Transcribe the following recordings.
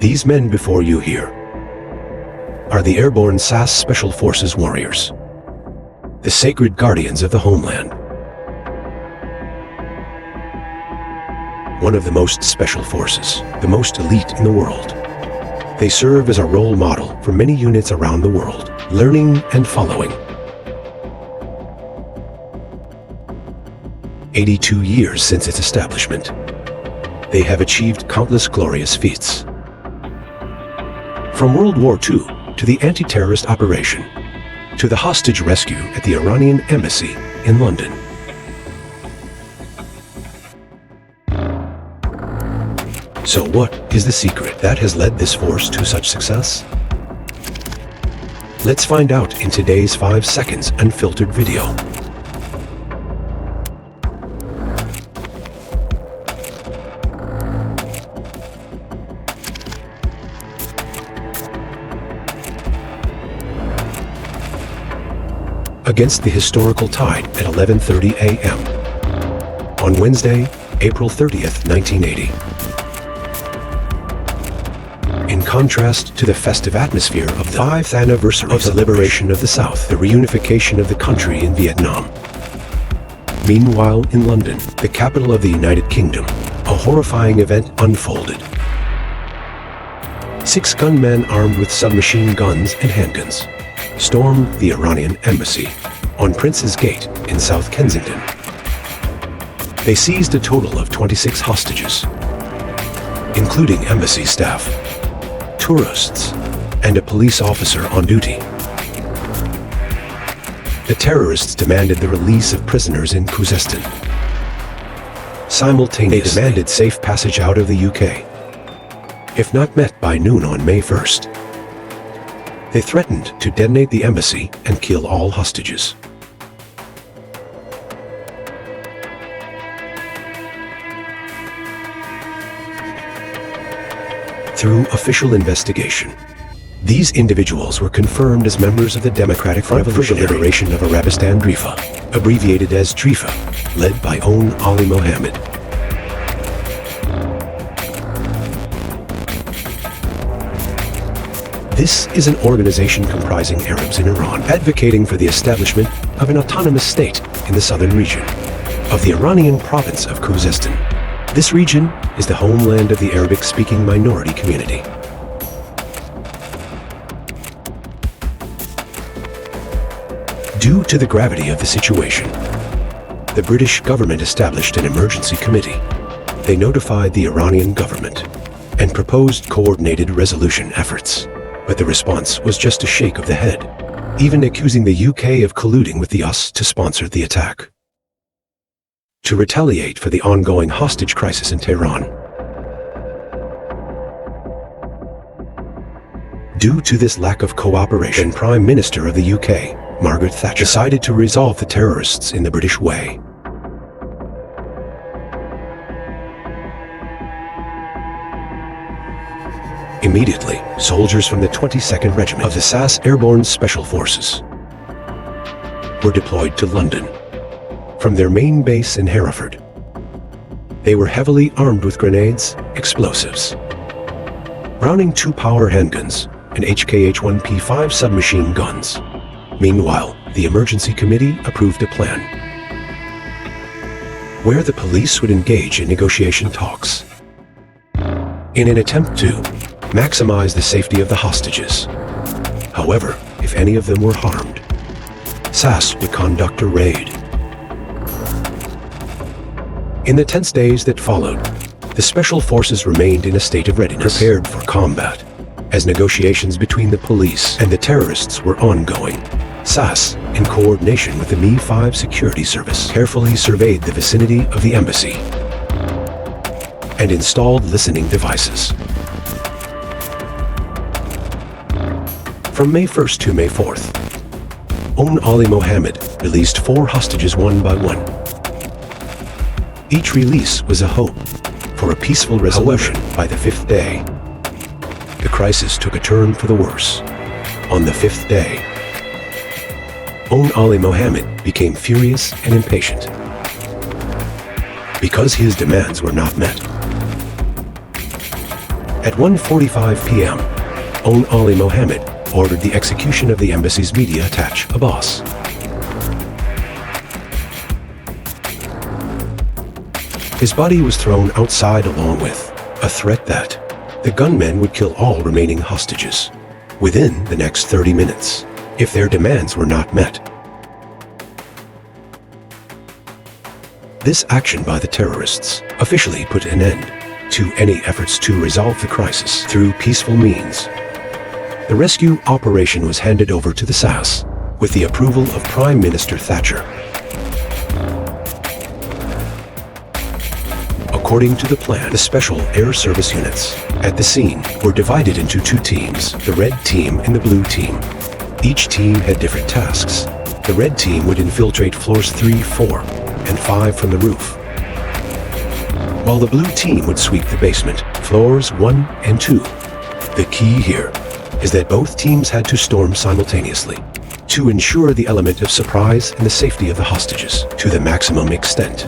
These men before you here are the Airborne SAS Special Forces warriors, the sacred guardians of the homeland. One of the most special forces, the most elite in the world. They serve as a role model for many units around the world, learning and following. 82 years since its establishment, they have achieved countless glorious feats. From World War II to the anti-terrorist operation, to the hostage rescue at the Iranian embassy in London. So what is the secret that has led this force to such success? Let's find out in today's 5 seconds unfiltered video. Against the historical tide at 11:30 a.m. on Wednesday, April 30th, 1980. In contrast to the festive atmosphere of the 5th anniversary of the liberation of the South, the reunification of the country in Vietnam. Meanwhile, in London, the capital of the United Kingdom, a horrifying event unfolded. 6 gunmen armed with submachine guns and handguns stormed the Iranian embassy on Prince's Gate in South Kensington. They seized a total of 26 hostages, including embassy staff, tourists, and a police officer on duty. The terrorists demanded the release of prisoners in Khuzestan. Simultaneously, they demanded safe passage out of the UK. If not met by noon on May 1st, they threatened to detonate the embassy and kill all hostages. Through official investigation, these individuals were confirmed as members of the Democratic Front for the Liberation of Arabistan DRIFA, abbreviated as DRIFA, led by Ali Mohammed. This is an organization comprising Arabs in Iran, advocating for the establishment of an autonomous state in the southern region of the Iranian province of Khuzestan. This region is the homeland of the Arabic-speaking minority community. Due to the gravity of the situation, the British government established an emergency committee. They notified the Iranian government and proposed coordinated resolution efforts. But the response was just a shake of the head, even accusing the UK of colluding with the US to sponsor the attack, to retaliate for the ongoing hostage crisis in Tehran. Due to this lack of cooperation, Prime Minister of the UK, Margaret Thatcher, decided to resolve the terrorists in the British way. Immediately, soldiers from the 22nd Regiment of the SAS Airborne Special Forces were deployed to London from their main base in Hereford. They were heavily armed with grenades, explosives, Browning 2 power handguns, and HKH-1P5 submachine guns. Meanwhile, the emergency committee approved a plan where the police would engage in negotiation talks in an attempt to maximize the safety of the hostages. However, if any of them were harmed, SAS would conduct a raid. In the tense days that followed, the Special Forces remained in a state of readiness, prepared for combat. As negotiations between the police and the terrorists were ongoing, SAS, in coordination with the Mi-5 security service, carefully surveyed the vicinity of the embassy and installed listening devices. From May 1st to May 4th, Ali Mohammed released 4 hostages one by one. Each release was a hope for a peaceful resolution. By the 5th day, the crisis took a turn for the worse. On the 5th day, Ali Mohammed became furious and impatient because his demands were not met. At 1:45 p.m., Ali Mohammed ordered the execution of the embassy's media attaché, Abbas. His body was thrown outside along with a threat that the gunmen would kill all remaining hostages within the next 30 minutes if their demands were not met. This action by the terrorists officially put an end to any efforts to resolve the crisis through peaceful means. The rescue operation was handed over to the SAS with the approval of Prime Minister Thatcher. According to the plan, the Special Air Service units at the scene were divided into two teams, the Red Team and the Blue Team. Each team had different tasks. The Red Team would infiltrate floors 3, 4, and 5 from the roof, while the Blue Team would sweep the basement, floors 1 and 2. The key here is that both teams had to storm simultaneously to ensure the element of surprise and the safety of the hostages to the maximum extent.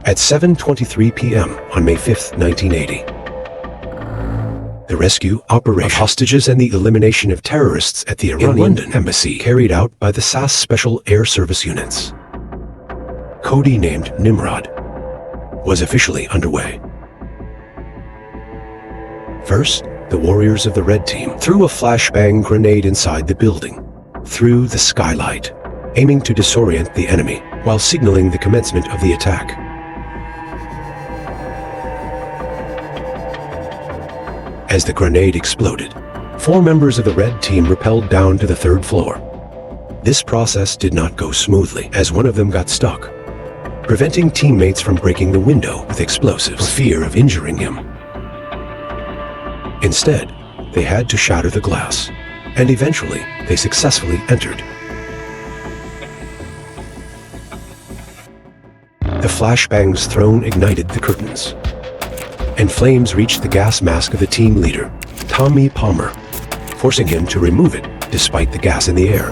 At 7:23 p.m. on May 5, 1980, the rescue operation of hostages and the elimination of terrorists at the Iranian London embassy carried out by the SAS Special Air Service units, code-named Nimrod, was officially underway. First, the warriors of the Red Team threw a flashbang grenade inside the building, through the skylight, aiming to disorient the enemy while signaling the commencement of the attack. As the grenade exploded, 4 members of the Red Team rappelled down to the 3rd floor. This process did not go smoothly, as one of them got stuck, preventing teammates from breaking the window with explosives for fear of injuring him. Instead, they had to shatter the glass, and eventually they successfully entered. The flashbangs thrown ignited the curtains, and flames reached the gas mask of the team leader, Tommy Palmer, forcing him to remove it despite the gas in the air.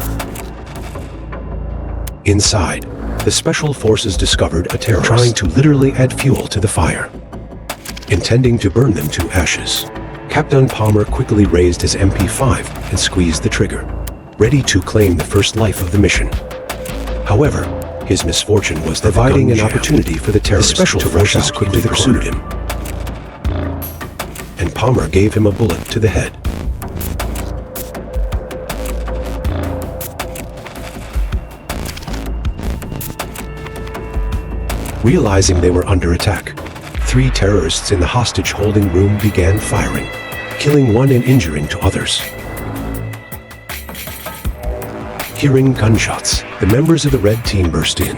Inside, the Special Forces discovered a terrorist trying to literally add fuel to the fire, intending to burn them to ashes. Captain Palmer quickly raised his MP5 and squeezed the trigger, ready to claim the first life of the mission. However, his misfortune was providing an opportunity for the terrorists to rush out quickly pursued him, and Palmer gave him a bullet to the head. Realizing they were under attack, 3 terrorists in the hostage-holding room began firing, killing one and injuring 2 others. Hearing gunshots, the members of the Red Team burst in,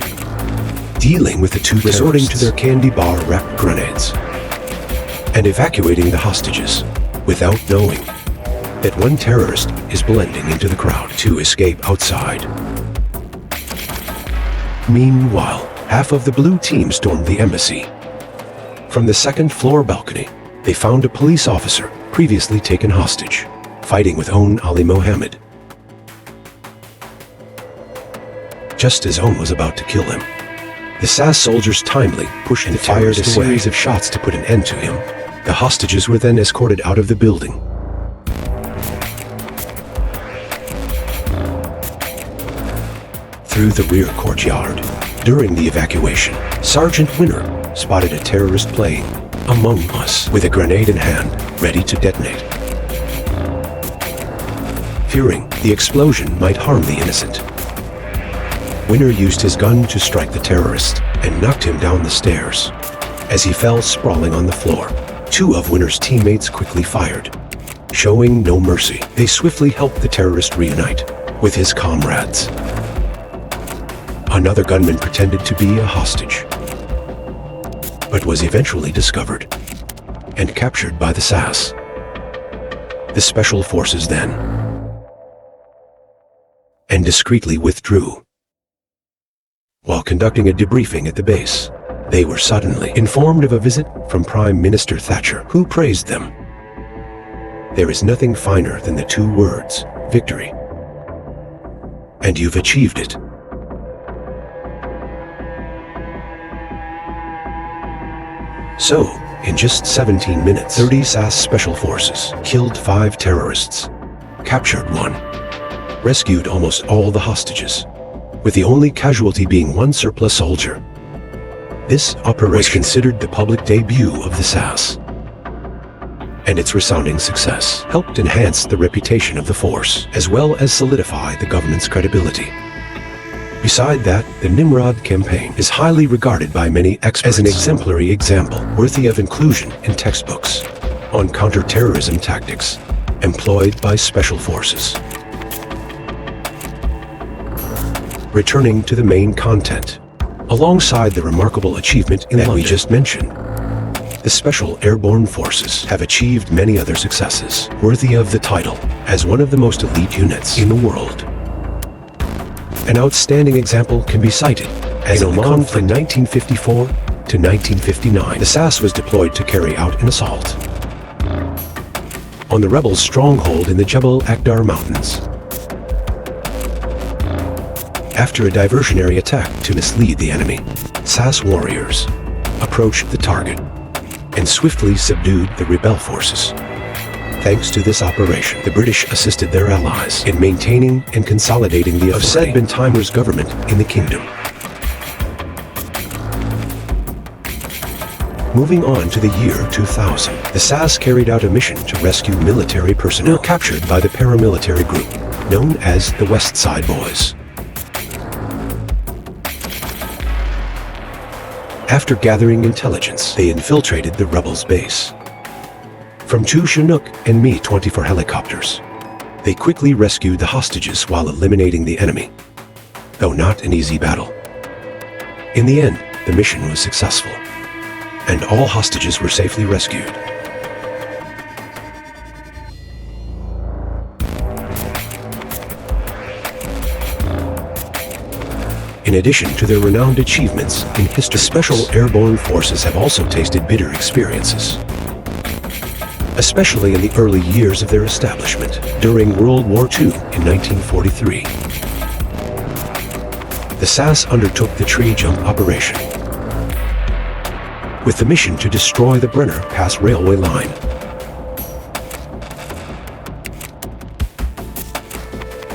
dealing with the 2 resorting to their candy bar-wrapped grenades, and evacuating the hostages, without knowing that one terrorist is blending into the crowd to escape outside. Meanwhile, half of the Blue Team stormed the embassy. From the 2nd floor balcony, they found a police officer previously taken hostage, fighting with Ali Mohammed. Just as was about to kill him, the SAS soldiers timely pushed and fired a series of shots to put an end to him. The hostages were then escorted out of the building. Through the rear courtyard. During the evacuation, Sergeant Winner spotted a terrorist playing Among Us with a grenade in hand, ready to detonate. Fearing the explosion might harm the innocent, Winner used his gun to strike the terrorist and knocked him down the stairs. As he fell sprawling on the floor, 2 of Winner's teammates quickly fired. Showing no mercy, they swiftly helped the terrorist reunite with his comrades. Another gunman pretended to be a hostage, but was eventually discovered and captured by the SAS. The Special Forces then and discreetly withdrew. While conducting a debriefing at the base, they were suddenly informed of a visit from Prime Minister Thatcher, who praised them. There is nothing finer than the 2 words, victory. And you've achieved it. So, in just 17 minutes, 30 SAS Special Forces killed 5 terrorists, captured 1, rescued almost all the hostages, with the only casualty being 1 surplus soldier. This operation was considered the public debut of the SAS, and its resounding success helped enhance the reputation of the force, as well as solidify the government's credibility. Beside that, the Nimrod campaign is highly regarded by many experts as an exemplary example worthy of inclusion in textbooks on counter-terrorism tactics employed by special forces. Returning to the main content, alongside the remarkable achievement in London we just mentioned, the Special Airborne Forces have achieved many other successes worthy of the title as one of the most elite units in the world. An outstanding example can be cited as in Oman from 1954 to 1959. The SAS was deployed to carry out an assault on the rebels' stronghold in the Jebel Akhdar Mountains. After a diversionary attack to mislead the enemy, SAS warriors approached the target and swiftly subdued the rebel forces. Thanks to this operation, the British assisted their allies in maintaining and consolidating the of said bin Timer's government in the kingdom. Moving on to the year 2000, the SAS carried out a mission to rescue military personnel captured by the paramilitary group known as the West Side Boys. After gathering intelligence, they infiltrated the rebels' base. From 2 Chinook and Mi-24 helicopters, they quickly rescued the hostages while eliminating the enemy, though not an easy battle. In the end, the mission was successful, and all hostages were safely rescued. In addition to their renowned achievements in history, Special Airborne Forces have also tasted bitter experiences, especially in the early years of their establishment during World War II in 1943. The SAS undertook the tree jump operation with the mission to destroy the Brenner Pass railway line.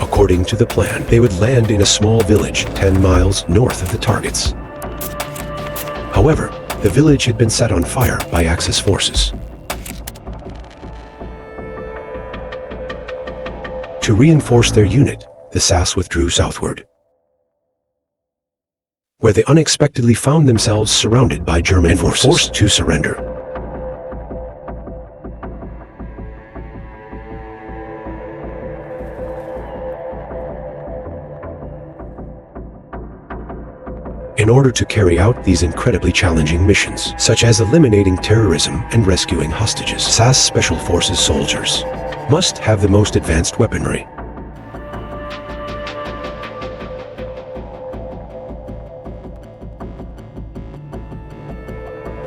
According to the plan, they would land in a small village 10 miles north of the targets. However, the village had been set on fire by Axis forces. To reinforce their unit, the SAS withdrew southward, where they unexpectedly found themselves surrounded by German forces and were forced to surrender. In order to carry out these incredibly challenging missions, such as eliminating terrorism and rescuing hostages, SAS Special Forces soldiers must have the most advanced weaponry.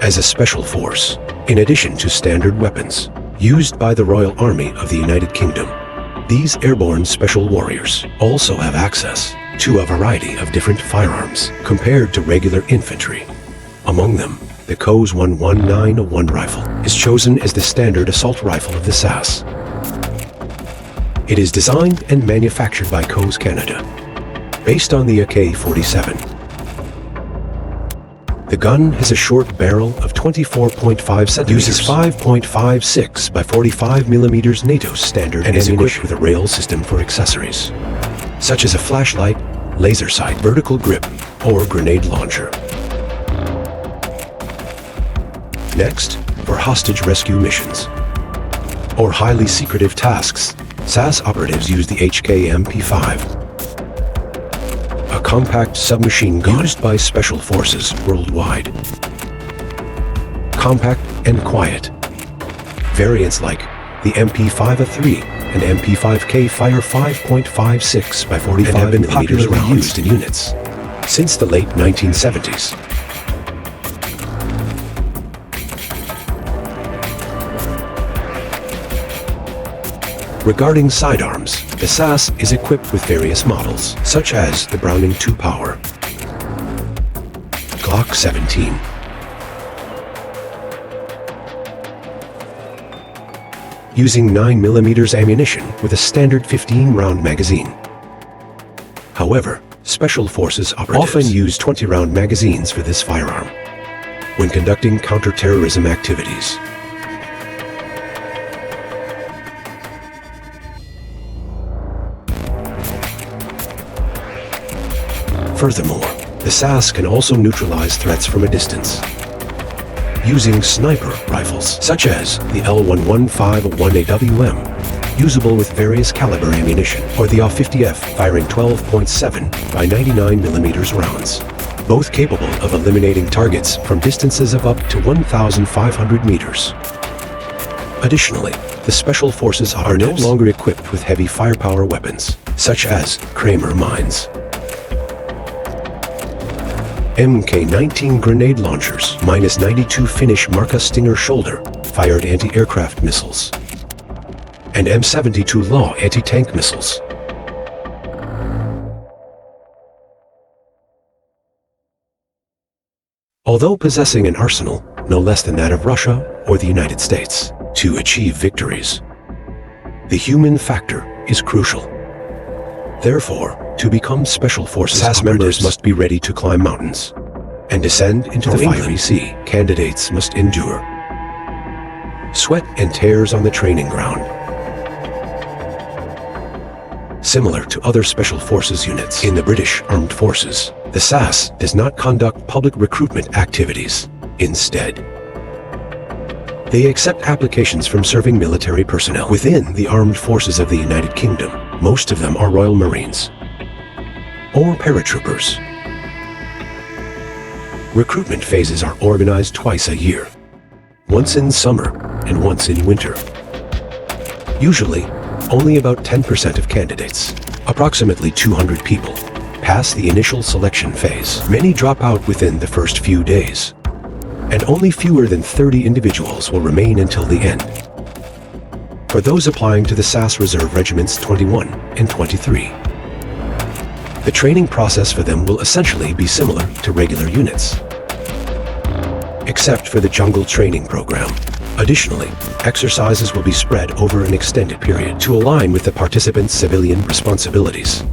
As a special force, in addition to standard weapons used by the Royal Army of the United Kingdom, these airborne special warriors also have access to a variety of different firearms compared to regular infantry. Among them, the COS 11901 rifle is chosen as the standard assault rifle of the SAS. It is designed and manufactured by COS Canada, based on the AK-47. The gun has a short barrel of 24.5 centimeters, uses 5.56 by 45 millimeters NATO standard, and is equipped with a rail system for accessories, such as a flashlight, laser sight, vertical grip, or grenade launcher. Next, for hostage rescue missions or highly secretive tasks, SAS operatives use the HK-MP5, a compact submachine gun used by special forces worldwide. Compact and quiet. Variants like the MP5A3 and MP5K fire 5.56 by 45 millimeters rounds used in units since the late 1970s. Regarding sidearms, the SAS is equipped with various models, such as the Browning 2 Power, Glock 17, using 9mm ammunition with a standard 15-round magazine. However, Special Forces operatives often use 20-round magazines for this firearm when conducting counter-terrorism activities. Furthermore, the SAS can also neutralize threats from a distance using sniper rifles such as the L1151AWM, usable with various caliber ammunition, or the AW-50F firing 12.7 by 99mm rounds, both capable of eliminating targets from distances of up to 1,500 meters. Additionally, the Special Forces are no longer equipped with heavy firepower weapons, such as Kramer mines, Mk-19 grenade launchers, -92 Finnish Marka Stinger shoulder-fired anti-aircraft missiles, and M72 Law anti-tank missiles. Although possessing an arsenal no less than that of Russia or the United States to achieve victories, the human factor is crucial. Therefore, to become Special Forces SAS members must be ready to climb mountains and descend into the fiery sea. Candidates must endure sweat and tears on the training ground. Similar to other Special Forces units in the British Armed Forces, the SAS does not conduct public recruitment activities. Instead, they accept applications from serving military personnel within the armed forces of the United Kingdom. Most of them are Royal Marines or paratroopers. Recruitment phases are organized twice a year, once in summer and once in winter. Usually, only about 10% of candidates, approximately 200 people, pass the initial selection phase. Many drop out within the first few days, and only fewer than 30 individuals will remain until the end. For those applying to the SAS Reserve Regiments 21 and 23, the training process for them will essentially be similar to regular units, except for the jungle training program. Additionally, exercises will be spread over an extended period to align with the participants' civilian responsibilities.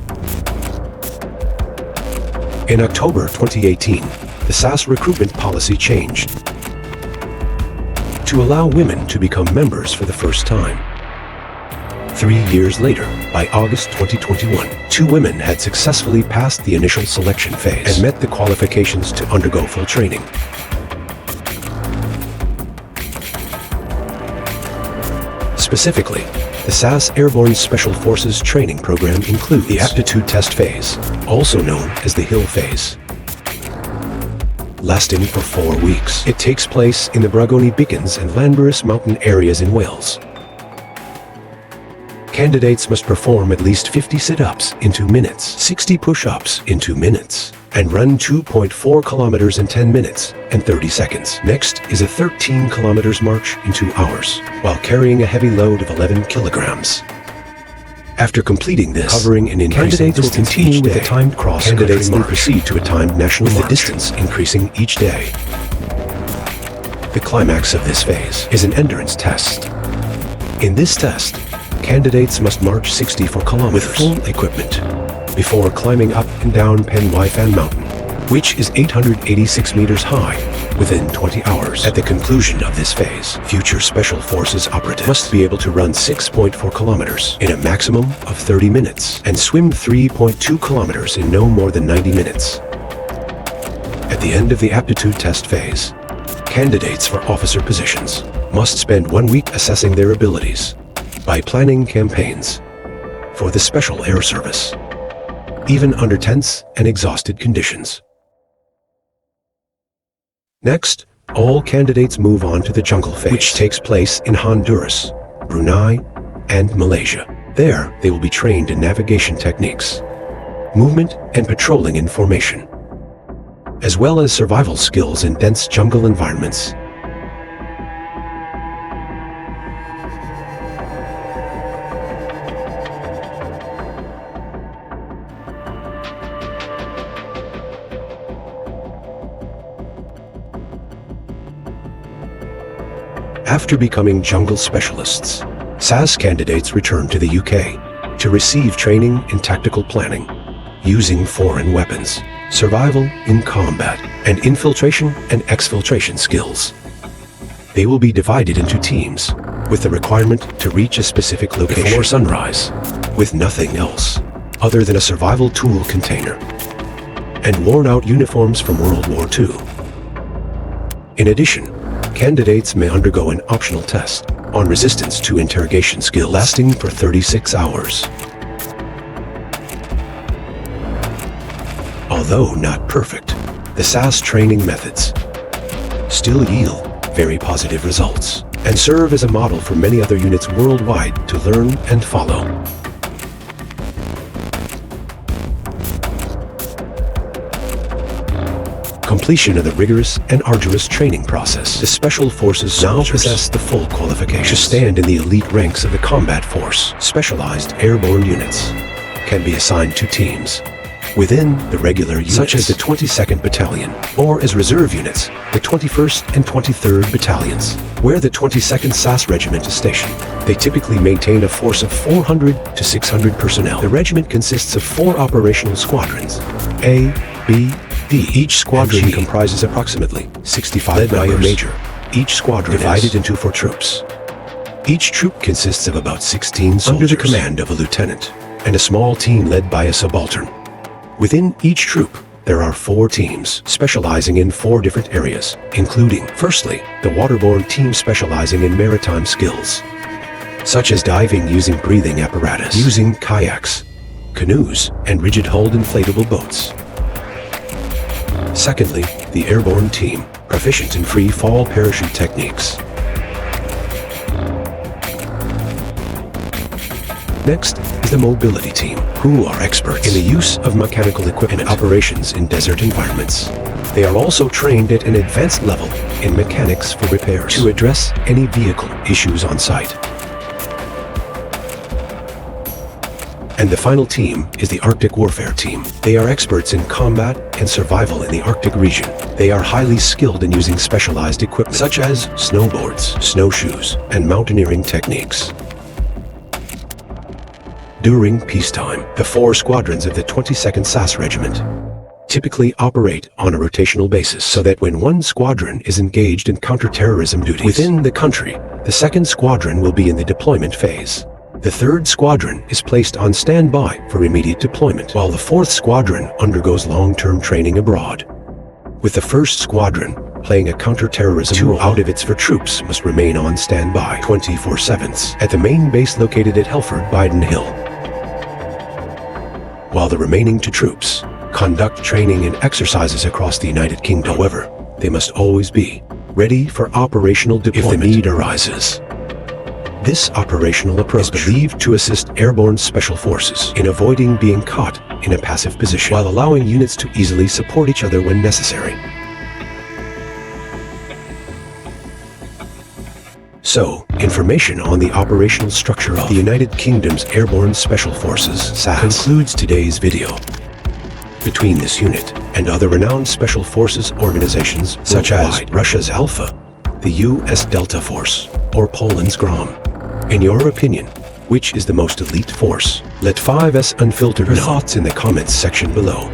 In October 2018, the SAS recruitment policy changed to allow women to become members for the first time. 3 years later, by August 2021, 2 women had successfully passed the initial selection phase and met the qualifications to undergo full training. Specifically, the SAS Airborne Special Forces training program includes the aptitude test phase, also known as the Hill phase, lasting for 4 weeks. It takes place in the Bragoni Beacons and Llanberis mountain areas in Wales. Candidates must perform at least 50 sit-ups in 2 minutes, 60 push-ups in 2 minutes, and run 2.4 kilometers in 10 minutes and 30 seconds. Next is a 13 kilometers march in 2 hours, while carrying a heavy load of 11 kilograms. After completing this, covering an increasing distance, will continue with a timed cross-country march. Candidates then proceed to a timed national march, with the distance increasing each day. The climax of this phase is an endurance test. In this test, candidates must march 64 kilometers with full equipment before climbing up and down Pen y Fan Mountain, which is 886 meters high, within 20 hours. At the conclusion of this phase, future Special Forces operatives must be able to run 6.4 kilometers in a maximum of 30 minutes and swim 3.2 kilometers in no more than 90 minutes. At the end of the aptitude test phase, candidates for officer positions must spend 1 week assessing their abilities by planning campaigns for the Special Air Service, even under tense and exhausted conditions. Next, all candidates move on to the jungle phase, which takes place in Honduras, Brunei, and Malaysia. There, they will be trained in navigation techniques, movement and patrolling in formation, as well as survival skills in dense jungle environments. After becoming jungle specialists, SAS candidates return to the UK to receive training in tactical planning, using foreign weapons, survival in combat, and infiltration and exfiltration skills. They will be divided into teams with the requirement to reach a specific location before sunrise, with nothing else other than a survival tool container and worn-out uniforms from World War II. In addition, candidates may undergo an optional test on resistance to interrogation skill lasting for 36 hours. Although not perfect, the SAS training methods still yield very positive results and serve as a model for many other units worldwide to learn and follow. Completion of the rigorous and arduous training process, the Special Forces now possess the full qualifications to stand in the elite ranks of the combat force. Specialized airborne units can be assigned to teams within the regular units, such as the 22nd Battalion, or as reserve units, the 21st and 23rd Battalions, where the 22nd SAS Regiment is stationed. They typically maintain a force of 400 to 600 personnel. The regiment consists of 4 operational squadrons, A, B, D. Each squadron comprises approximately 65 led members, by a major. Each squadron divided into 4 troops. Each troop consists of about 16 soldiers under the command of a lieutenant, and a small team led by a subaltern. Within each troop, there are 4 teams specializing in 4 different areas, including, firstly, the waterborne team specializing in maritime skills, such as diving using breathing apparatus, using kayaks, canoes, and rigid-hulled inflatable boats. Secondly, the airborne team, proficient in free-fall parachute techniques. Next is the mobility team, who are experts in the use of mechanical equipment and operations in desert environments. They are also trained at an advanced level in mechanics for repairs to address any vehicle issues on site. And the final team is the Arctic Warfare Team. They are experts in combat and survival in the Arctic region. They are highly skilled in using specialized equipment such as snowboards, snowshoes, and mountaineering techniques. During peacetime, the 4 squadrons of the 22nd SAS Regiment typically operate on a rotational basis, so that when one squadron is engaged in counterterrorism duties within the country, the 2nd squadron will be in the deployment phase. The 3rd squadron is placed on standby for immediate deployment, while the 4th squadron undergoes long-term training abroad. With the 1st squadron playing a counterterrorism role, 2 out of its 4 troops must remain on standby 24/7 at the main base located at Helford-Biden Hill, while the remaining 2 troops conduct training and exercises across the United Kingdom. However, they must always be ready for operational deployment if the need arises. This operational approach is believed to assist airborne special forces in avoiding being caught in a passive position, while allowing units to easily support each other when necessary. So, information on the operational structure of the United Kingdom's Airborne Special Forces, SAS, concludes today's video. Between this unit and other renowned special forces organizations such as Russia's Alpha, the US Delta Force, or Poland's Grom, in your opinion, which is the most elite force? Let 5S Unfiltered know your thoughts in the comments section below.